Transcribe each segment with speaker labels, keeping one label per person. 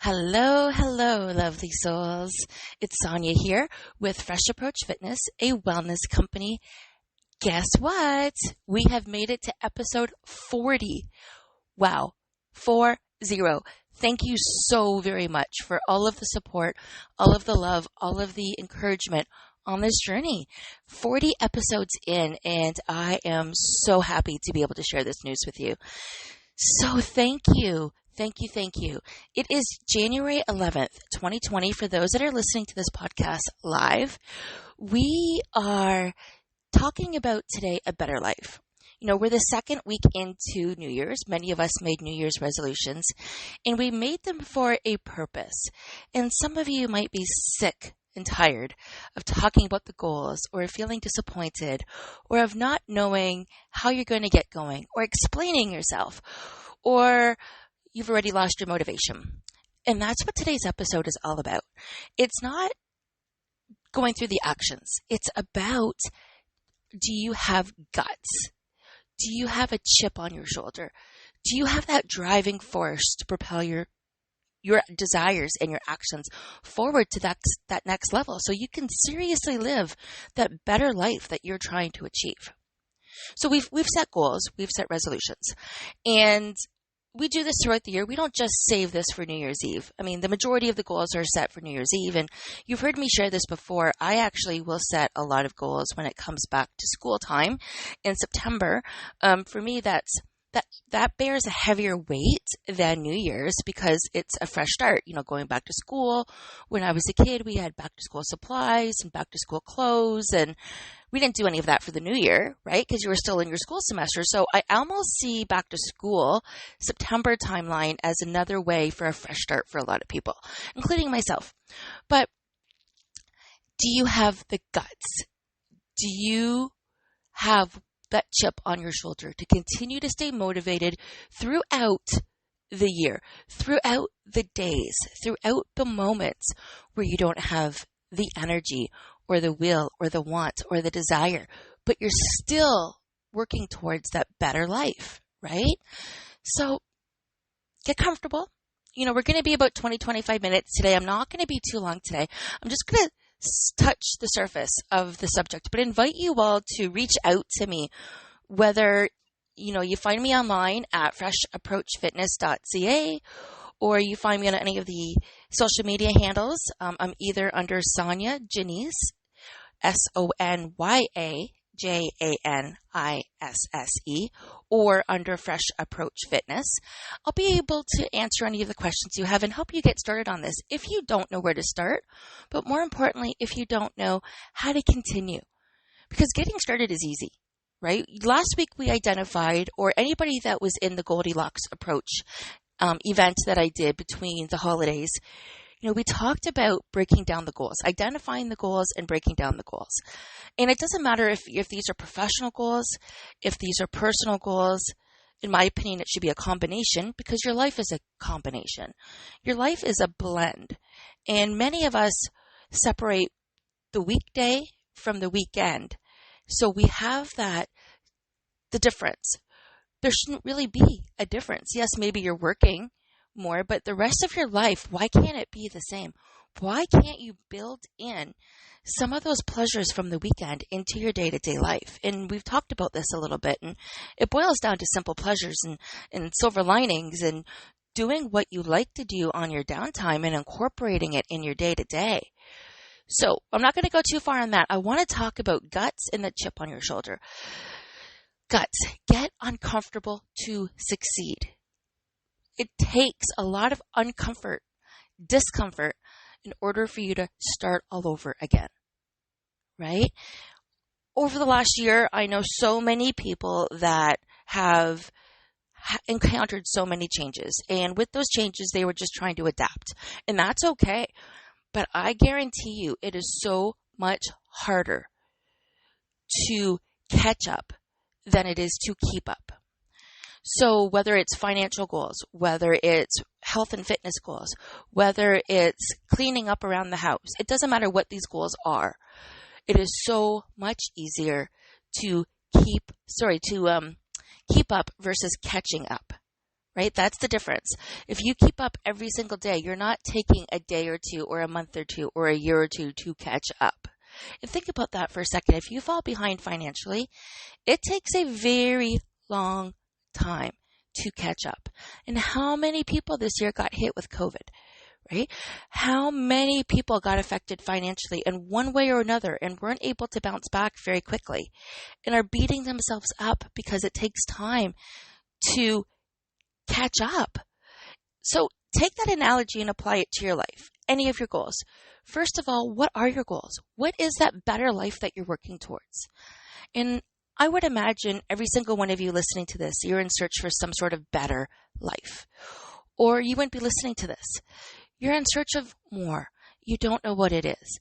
Speaker 1: Hello, hello, lovely souls. It's Sonia here with Fresh Approach Fitness, a wellness company. Guess what? We have made it to episode 40. Wow, 40. Thank you so very much for all of the support, all of the love, all of the encouragement on this journey. 40 episodes in, and I am so happy to be able to share this news with you. So thank you. Thank you. Thank you. It is January 11th, 2020. For those that are listening to this podcast live, we are talking about today a better life. You know, we're the second week into New Year's. Many of us made New Year's resolutions, and we made them for a purpose. And some of you might be sick and tired of talking about the goals, or feeling disappointed, or of not knowing how you're going to get going, or explaining yourself, or you've already lost your motivation. And that's what today's episode is all about. It's not going through the actions. It's about, do you have guts? Do you have a chip on your shoulder? Do you have that driving force to propel your desires and your actions forward to that next level, so you can seriously live that better life that you're trying to achieve? So we've set goals, we've set resolutions, and we do this throughout the year. We don't just save this for New Year's Eve. I mean, the majority of the goals are set for New Year's Eve, and you've heard me share this before. I actually will set a lot of goals when it comes back to school time in September. For me, that bears a heavier weight than New Year's, because it's a fresh start. You know, going back to school. When I was a kid, we had back to school supplies and back to school clothes, and we didn't do any of that for the new year, right? Because you were still in your school semester. So I almost see back to school September timeline as another way for a fresh start for a lot of people, including myself. But do you have the guts? Do you have that chip on your shoulder to continue to stay motivated throughout the year, throughout the days, throughout the moments where you don't have the energy or the will or the want or the desire, but you're still working towards that better life, right? So get comfortable. You know, we're going to be about 20, 25 minutes today. I'm not going to be too long today. I'm just going to touch the surface of the subject, but invite you all to reach out to me, whether, you know, you find me online at freshapproachfitness.ca, or you find me on any of the social media handles. I'm either under Sonia Janisse, SONYAJANISSE, or under Fresh Approach Fitness. I'll be able to answer any of the questions you have and help you get started on this if you don't know where to start, but more importantly, if you don't know how to continue. Because getting started is easy, right? Last week we identified, or anybody that was in the Goldilocks approach event that I did between the holidays, you know, we talked about breaking down the goals, identifying the goals and breaking down the goals. And it doesn't matter if these are professional goals, if these are personal goals. In my opinion, it should be a combination, because your life is a combination. Your life is a blend. And many of us separate the weekday from the weekend. So we have the difference. There shouldn't really be a difference. Yes, maybe you're working more, but the rest of your life, why can't it be the same? Why can't you build in some of those pleasures from the weekend into your day-to-day life? And we've talked about this a little bit, and it boils down to simple pleasures and silver linings, and doing what you like to do on your downtime and incorporating it in your day-to-day. So I'm not going to go too far on that. I want to talk about guts and the chip on your shoulder. Guts. Get uncomfortable to succeed. It takes a lot of discomfort in order for you to start all over again, right? Over the last year, I know so many people that have encountered so many changes. And with those changes, they were just trying to adapt. And that's okay. But I guarantee you, it is so much harder to catch up than it is to keep up. So whether it's financial goals, whether it's health and fitness goals, whether it's cleaning up around the house, it doesn't matter what these goals are. It is so much easier to keep up versus catching up, right? That's the difference. If you keep up every single day, you're not taking a day or two or a month or two or a year or two to catch up. And think about that for a second. If you fall behind financially, it takes a very long time to catch up. And how many people this year got hit with COVID, right? How many people got affected financially in one way or another and weren't able to bounce back very quickly and are beating themselves up because it takes time to catch up. So take that analogy and apply it to your life, any of your goals. First of all, what are your goals? What is that better life that you're working towards? And I would imagine every single one of you listening to this, you're in search for some sort of better life. Or you wouldn't be listening to this. You're in search of more. You don't know what it is.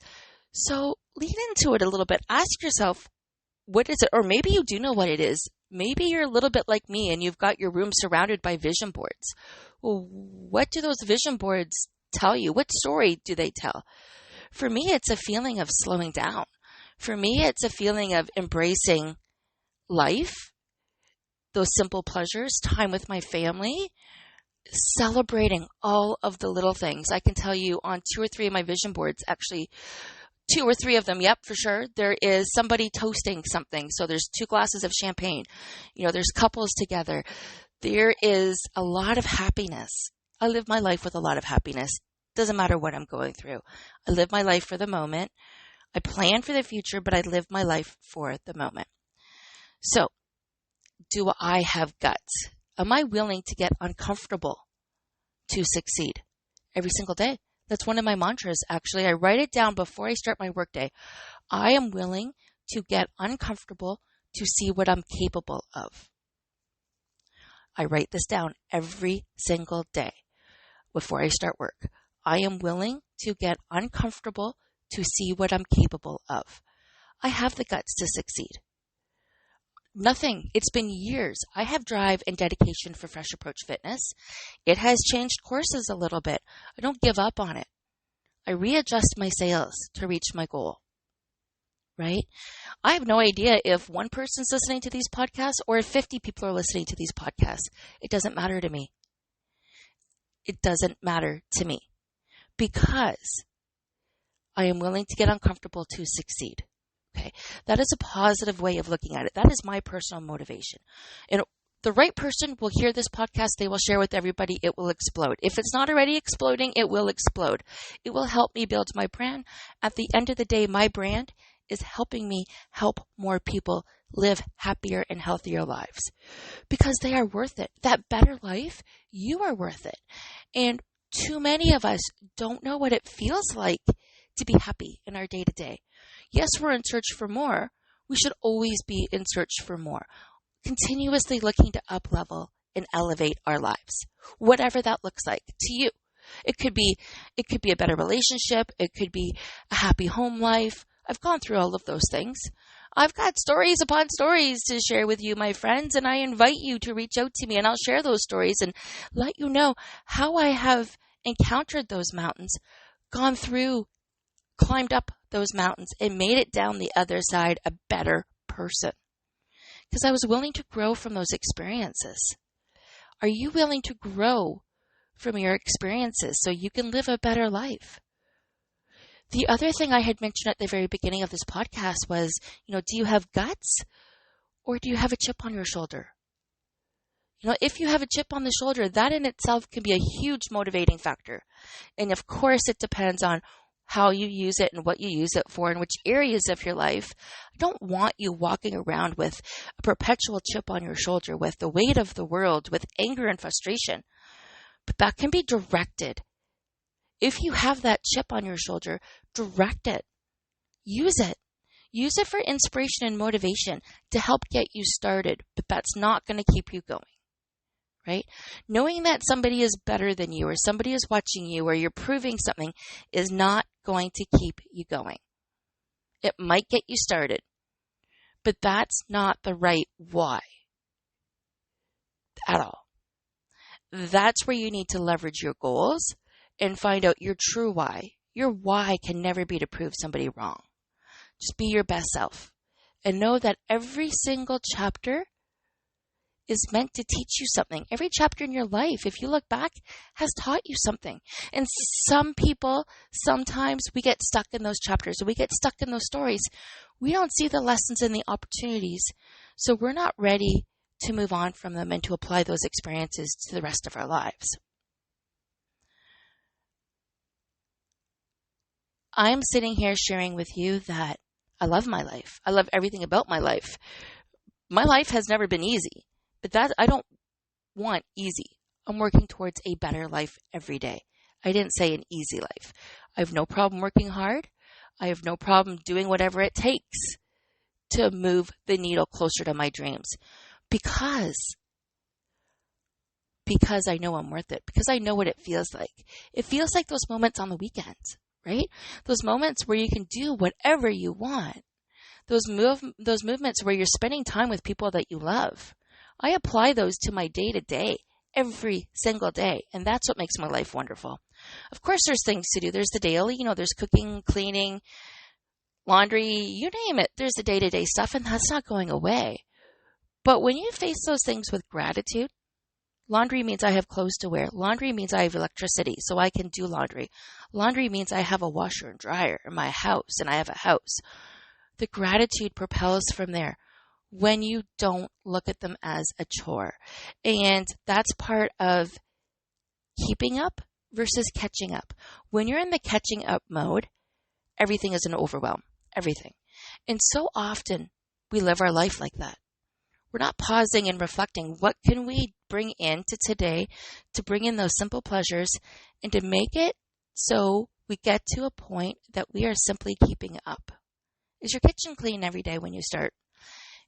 Speaker 1: So lean into it a little bit. Ask yourself, what is it? Or maybe you do know what it is. Maybe you're a little bit like me and you've got your room surrounded by vision boards. Well, what do those vision boards tell you? What story do they tell? For me, it's a feeling of slowing down. For me, it's a feeling of embracing life, those simple pleasures, time with my family, celebrating all of the little things. I can tell you on 2 or 3 of my vision boards, actually 2 or 3 of them, yep, for sure, there is somebody toasting something. So there's 2 glasses of champagne. There's couples together. There is a lot of happiness. I live my life with a lot of happiness. Doesn't matter what I'm going through. I live my life for the moment. I plan for the future, but I live my life for the moment. So, do I have guts? Am I willing to get uncomfortable to succeed every single day? That's one of my mantras, actually. I write it down before I start my workday. I am willing to get uncomfortable to see what I'm capable of. I write this down every single day before I start work. I am willing to get uncomfortable to see what I'm capable of. I have the guts to succeed. Nothing. It's been years. I have drive and dedication for Fresh Approach Fitness. It has changed courses a little bit. I don't give up on it. I readjust my sails to reach my goal. Right? I have no idea if one person's listening to these podcasts or if 50 people are listening to these podcasts. It doesn't matter to me. It doesn't matter to me because I am willing to get uncomfortable to succeed. Okay, that is a positive way of looking at it. That is my personal motivation. And the right person will hear this podcast. They will share with everybody. It will explode. If it's not already exploding, it will explode. It will help me build my brand. At the end of the day, my brand is helping me help more people live happier and healthier lives because they are worth it. That better life, you are worth it. And too many of us don't know what it feels like to be happy in our day-to-day. Yes, we're in search for more. We should always be in search for more, continuously looking to up-level and elevate our lives, whatever that looks like to you. It could be a better relationship. It could be a happy home life. I've gone through all of those things. I've got stories upon stories to share with you, my friends, and I invite you to reach out to me and I'll share those stories and let you know how I have encountered those mountains, gone through, climbed up those mountains, and made it down the other side a better person. Because I was willing to grow from those experiences. Are you willing to grow from your experiences so you can live a better life? The other thing I had mentioned at the very beginning of this podcast was, do you have guts or do you have a chip on your shoulder? If you have a chip on the shoulder, that in itself can be a huge motivating factor. And of course, it depends on how you use it and what you use it for and which areas of your life. I don't want you walking around with a perpetual chip on your shoulder, with the weight of the world, with anger and frustration. But that can be directed. If you have that chip on your shoulder, direct it. Use it. Use it for inspiration and motivation to help get you started, but that's not going to keep you going. Right? Knowing that somebody is better than you or somebody is watching you or you're proving something is not going to keep you going. It might get you started, but that's not the right why at all. That's where you need to leverage your goals and find out your true why. Your why can never be to prove somebody wrong. Just be your best self and know that every single chapter is meant to teach you something. Every chapter in your life, if you look back, has taught you something. And some people, sometimes we get stuck in those chapters, or we get stuck in those stories. We don't see the lessons and the opportunities, so we're not ready to move on from them and to apply those experiences to the rest of our lives. I'm sitting here sharing with you that I love my life. I love everything about my life. My life has never been easy, but that I don't want easy. I'm working towards a better life every day. I didn't say an easy life. I have no problem working hard. I have no problem doing whatever it takes to move the needle closer to my dreams because I know I'm worth it, because I know what it feels like. It feels like those moments on the weekends, right? Those moments where you can do whatever you want. Those movements where you're spending time with people that you love. I apply those to my day-to-day, every single day, and that's what makes my life wonderful. Of course, there's things to do. There's the daily, there's cooking, cleaning, laundry, you name it. There's the day-to-day stuff, and that's not going away. But when you face those things with gratitude, laundry means I have clothes to wear. Laundry means I have electricity, so I can do laundry. Laundry means I have a washer and dryer in my house, and I have a house. The gratitude propels from there when you don't look at them as a chore. And that's part of keeping up versus catching up. When you're in the catching up mode, everything is an overwhelm. Everything. And so often we live our life like that. We're not pausing and reflecting. What can we bring into today to bring in those simple pleasures and to make it so we get to a point that we are simply keeping up? Is your kitchen clean every day when you start?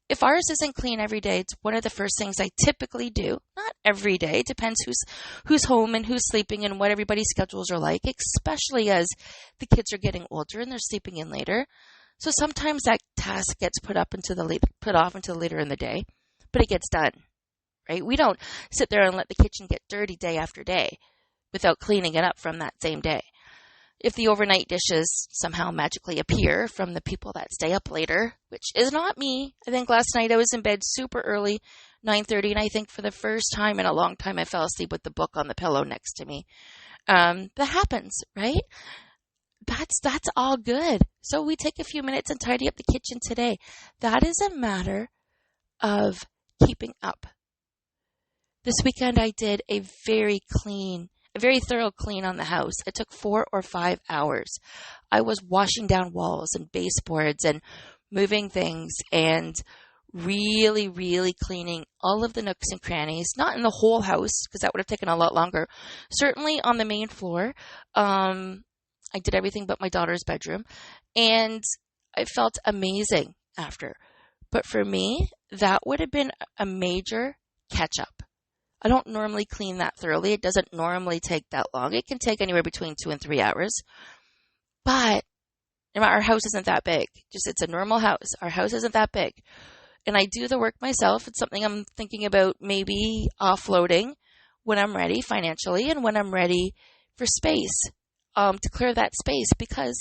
Speaker 1: If ours isn't clean every day, it's one of the first things I typically do. Not every day. It depends who's home and who's sleeping and what everybody's schedules are like, especially as the kids are getting older and they're sleeping in later. So sometimes that task gets put off until later in the day, but it gets done, right? We don't sit there and let the kitchen get dirty day after day without cleaning it up from that same day. If the overnight dishes somehow magically appear from the people that stay up later, which is not me. I think last night I was in bed super early, 9:30, and I think for the first time in a long time I fell asleep with the book on the pillow next to me. That happens, right? That's all good. So we take a few minutes and tidy up the kitchen today. That is a matter of keeping up. This weekend I did a very thorough clean on the house. It took 4 or 5 hours. I was washing down walls and baseboards and moving things and really, really cleaning all of the nooks and crannies. Not in the whole house, because that would have taken a lot longer. Certainly on the main floor. I did everything but my daughter's bedroom. And I felt amazing after. But for me, that would have been a major catch-up. I don't normally clean that thoroughly. It doesn't normally take that long. It can take anywhere between 2 and 3 hours. But our house isn't that big. It's a normal house. Our house isn't that big. And I do the work myself. It's something I'm thinking about maybe offloading when I'm ready financially and when I'm ready for space, to clear that space, because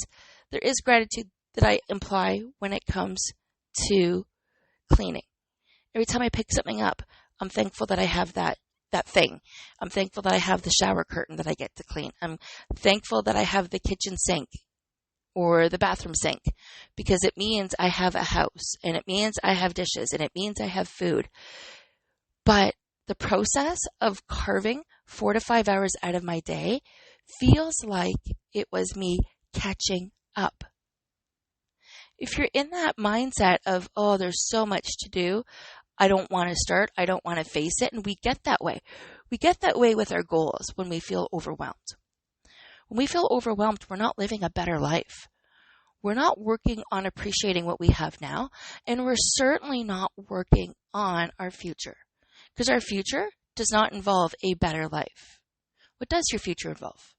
Speaker 1: there is gratitude that I imply when it comes to cleaning. Every time I pick something up, I'm thankful that I have that thing. I'm thankful that I have the shower curtain that I get to clean. I'm thankful that I have the kitchen sink or the bathroom sink, because it means I have a house, and it means I have dishes, and it means I have food. But the process of carving 4 to 5 hours out of my day feels like it was me catching up. If you're in that mindset of, oh, there's so much to do, I don't want to start, I don't want to face it, and we get that way. We get that way with our goals when we feel overwhelmed. When we feel overwhelmed, we're not living a better life. We're not working on appreciating what we have now, and we're certainly not working on our future, because our future does not involve a better life. What does your future involve?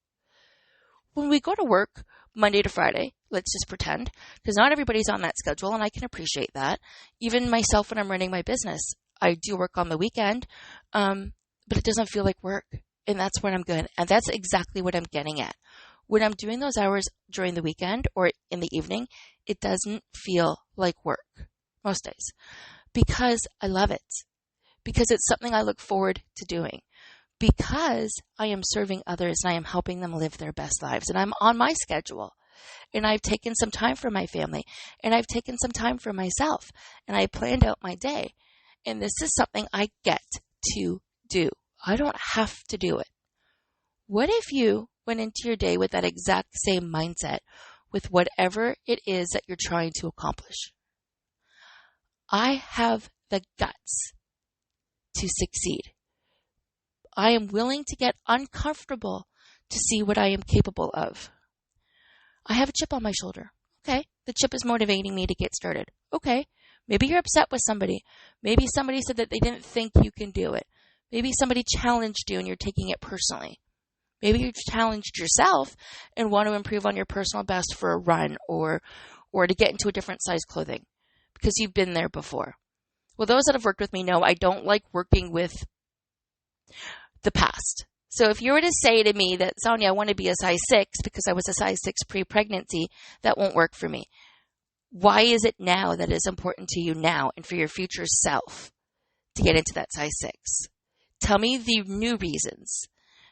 Speaker 1: When we go to work Monday to Friday, let's just pretend, because not everybody's on that schedule, and I can appreciate that. Even myself, when I'm running my business, I do work on the weekend, but it doesn't feel like work, and that's when I'm good, and that's exactly what I'm getting at. When I'm doing those hours during the weekend or in the evening, it doesn't feel like work most days, because I love it, because it's something I look forward to doing, because I am serving others and I am helping them live their best lives, and I'm on my schedule, and I've taken some time for my family, and I've taken some time for myself, and I planned out my day, and this is something I get to do. I don't have to do it. What if you went into your day with that exact same mindset with whatever it is that you're trying to accomplish? I have the guts to succeed. I am willing to get uncomfortable to see what I am capable of. I have a chip on my shoulder. Okay. The chip is motivating me to get started. Okay. Maybe you're upset with somebody. Maybe somebody said that they didn't think you can do it. Maybe somebody challenged you and you're taking it personally. Maybe you challenged yourself and want to improve on your personal best for a run or to get into a different size clothing because you've been there before. Well, those that have worked with me know I don't like working with the past. So if you were to say to me that, Sonia, I want to be a size 6 because I was a size 6 pre-pregnancy, that won't work for me. Why is it now that is important to you now and for your future self to get into that size 6? Tell me the new reasons,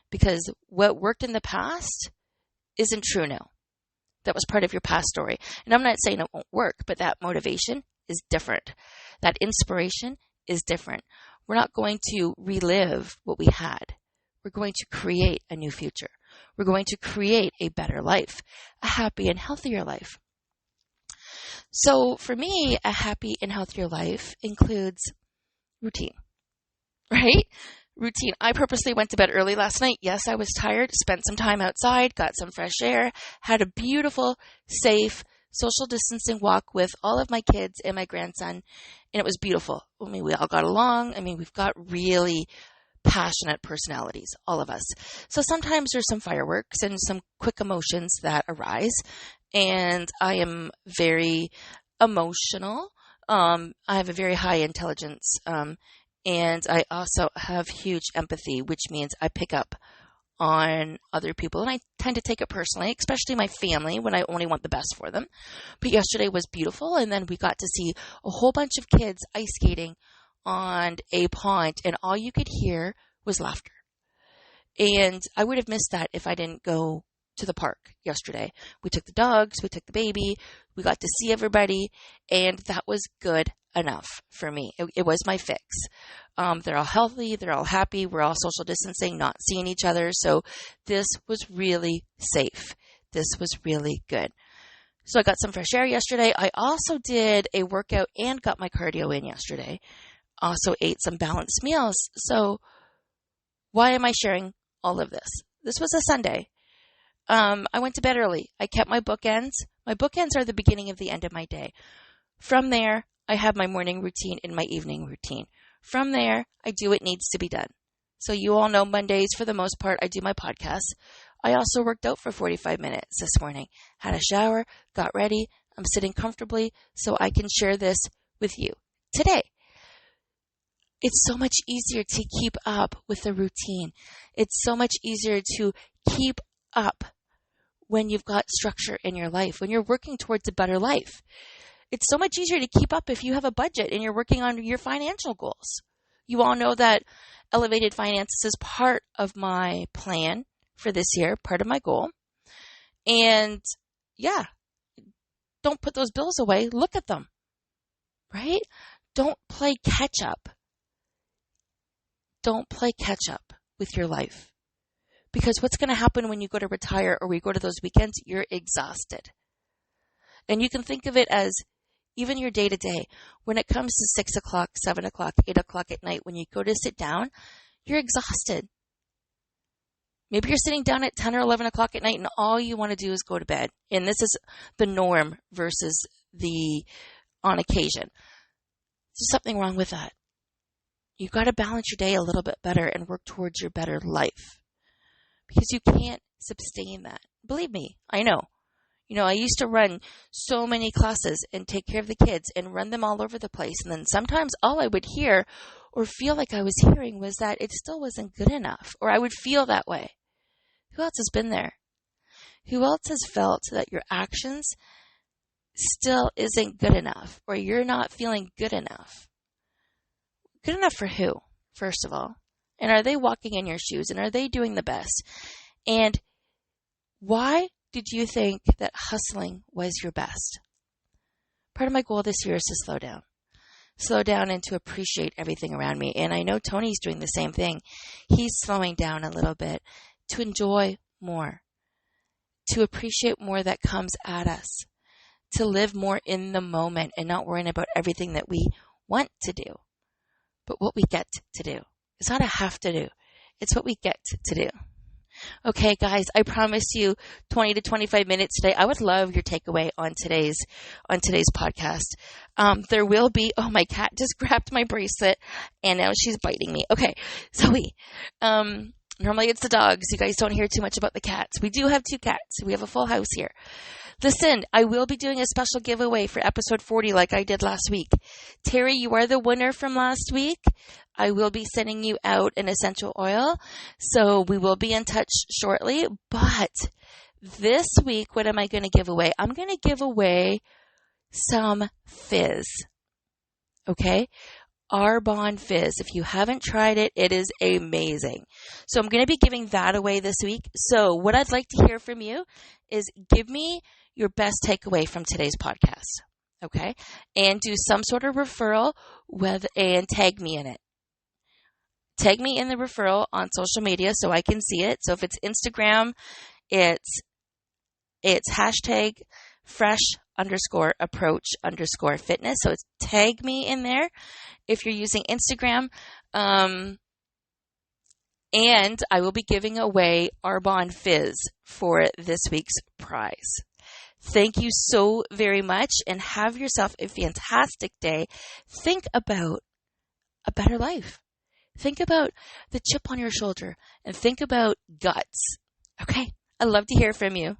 Speaker 1: because what worked in the past isn't true now. That was part of your past story. And I'm not saying it won't work, but that motivation is different. That inspiration is different. We're not going to relive what we had. We're going to create a new future. We're going to create a better life, a happy and healthier life. So for me, a happy and healthier life includes routine, right? Routine. I purposely went to bed early last night. Yes, I was tired, spent some time outside, got some fresh air, had a beautiful, safe, social distancing walk with all of my kids and my grandson, and it was beautiful. I mean, we all got along. I mean, we've got really passionate personalities, all of us. So sometimes there's some fireworks and some quick emotions that arise, and I am very emotional. I have a very high intelligence, and I also have huge empathy, which means I pick up on other people, and I tend to take it personally, especially my family, when I only want the best for them. But yesterday was beautiful, and then we got to see a whole bunch of kids ice skating on a pond, and all you could hear was laughter. And I would have missed that if I didn't go to the park yesterday. We took the dogs, we took the baby, we got to see everybody, and that was good enough for me. It was my fix. They're all healthy, they're all happy, we're all social distancing, not seeing each other, so this was really safe. This was really good. So I got some fresh air yesterday. I also did a workout and got my cardio in yesterday. Also ate some balanced meals. So why am I sharing all of this? This was a Sunday. I went to bed early. I kept my bookends. My bookends are the beginning of the end of my day. From there, I have my morning routine and my evening routine. From there, I do what needs to be done. So you all know Mondays, for the most part, I do my podcast. I also worked out for 45 minutes this morning. Had a shower, got ready. I'm sitting comfortably so I can share this with you today. It's so much easier to keep up with the routine. It's so much easier to keep up when you've got structure in your life, when you're working towards a better life. It's so much easier to keep up if you have a budget and you're working on your financial goals. You all know that elevated finances is part of my plan for this year, part of my goal. And yeah, don't put those bills away. Look at them, right? Don't play catch up. Don't play catch up with your life. Because what's going to happen when you go to retire or we go to those weekends, you're exhausted. And you can think of it as even your day to day. When it comes to 6 o'clock, 7 o'clock, 8 o'clock at night, when you go to sit down, you're exhausted. Maybe you're sitting down at 10 or 11 o'clock at night and all you want to do is go to bed. And this is the norm versus the on occasion. There's something wrong with that. You've got to balance your day a little bit better and work towards your better life. Because you can't sustain that. Believe me, I know. You know, I used to run so many classes and take care of the kids and run them all over the place. And then sometimes all I would hear or feel like I was hearing was that it still wasn't good enough. Or I would feel that way. Who else has been there? Who else has felt that your actions still isn't good enough or you're not feeling good enough? Good enough for who, first of all? And are they walking in your shoes? And are they doing the best? And why did you think that hustling was your best? Part of my goal this year is to slow down. Slow down and to appreciate everything around me. And I know Tony's doing the same thing. He's slowing down a little bit to enjoy more, to appreciate more that comes at us, to live more in the moment and not worrying about everything that we want to do, but what we get to do. It's not a have to do. It's what we get to do. Okay, guys, I promise you 20 to 25 minutes today. I would love your takeaway on today's podcast. There will be, oh, my cat just grabbed my bracelet and now she's biting me. Okay, Zoe, normally it's the dogs. You guys don't hear too much about the cats. We do have 2 cats. We have a full house here. Listen, I will be doing a special giveaway for episode 40 like I did last week. Terry, you are the winner from last week. I will be sending you out an essential oil, so we will be in touch shortly. But this week, what am I going to give away? I'm going to give away some fizz, okay? Arbonne Fizz. If you haven't tried it, it is amazing. So I'm going to be giving that away this week. So what I'd like to hear from you is give me your best takeaway from today's podcast, okay? And do some sort of referral and tag me in it. Tag me in the referral on social media so I can see it. So if it's Instagram, it's hashtag fresh_approach_fitness. So it's tag me in there if you're using Instagram. And I will be giving away Arbonne Fizz for this week's prize. Thank you so very much and have yourself a fantastic day. Think about a better life. Think about the chip on your shoulder and think about guts. Okay. I'd love to hear from you.